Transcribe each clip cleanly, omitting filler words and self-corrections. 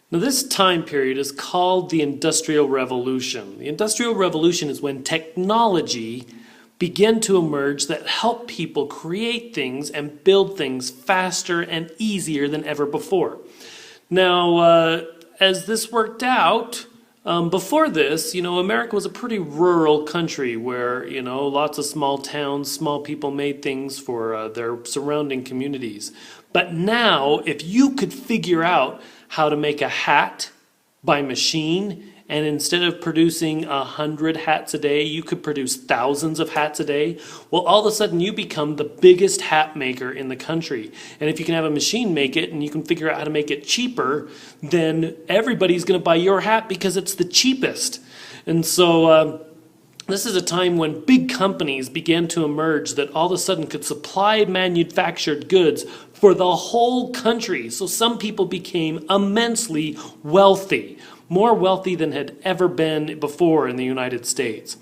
Now, this time period is called the Industrial Revolution. The Industrial Revolution is when technology began to emerge that help people create things and build things faster and easier than ever before. Now, as this worked out, before this, America was a pretty rural country where, lots of small towns, small people made things for their surrounding communities. But now, if you could figure out how to make a hat by machine, and instead of producing 100 hats a day, you could produce thousands of hats a day, well, all of a sudden you become the biggest hat maker in the country. And if you can have a machine make it and you can figure out how to make it cheaper, then everybody's going to buy your hat because it's the cheapest. And so this is a time when big companies began to emerge that all of a sudden could supply manufactured goods for the whole country. So some people became immensely wealthy, more wealthy than had ever been before in the United States.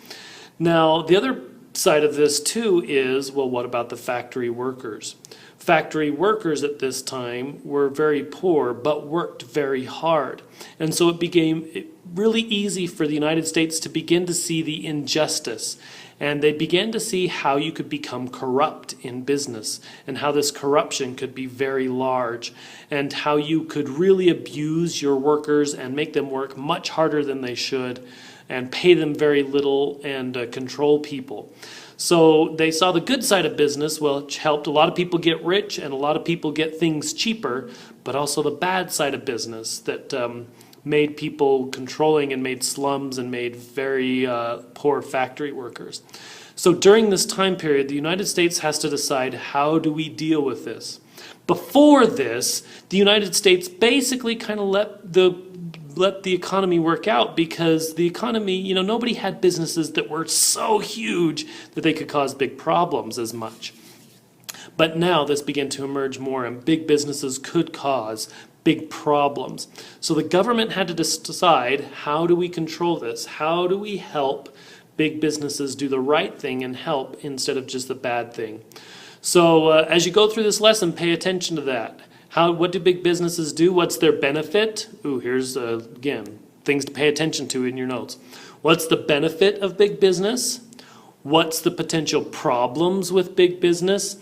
Now, the other side of this too is, well, what about the factory workers? Factory workers at this time were very poor but worked very hard. And so it became really easy for the United States to begin to see the injustice. And they began to see how you could become corrupt in business and how this corruption could be very large and how you could really abuse your workers and make them work much harder than they should and pay them very little and control people. So they saw the good side of business, which helped a lot of people get rich and a lot of people get things cheaper, but also the bad side of business that made people controlling and made slums and made very poor factory workers. So during this time period, the United States has to decide, how do we deal with this? Before this, the United States basically kind of let the economy work out, because the economy, nobody had businesses that were so huge that they could cause big problems as much. But now this began to emerge more, and big businesses could cause big problems. So the government had to decide, how do we control this? How do we help big businesses do the right thing and help instead of just the bad thing? So as you go through this lesson, pay attention to that. What do big businesses do? What's their benefit? Ooh, here's, again, things to pay attention to in your notes. What's the benefit of big business? What's the potential problems with big business?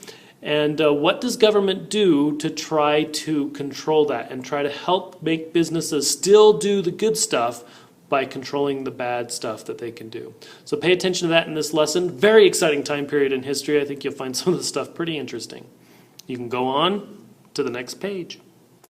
And what does government do to try to control that and try to help make businesses still do the good stuff by controlling the bad stuff that they can do? So pay attention to that in this lesson. Very exciting time period in history. I think you'll find some of this stuff pretty interesting. You can go on to the next page.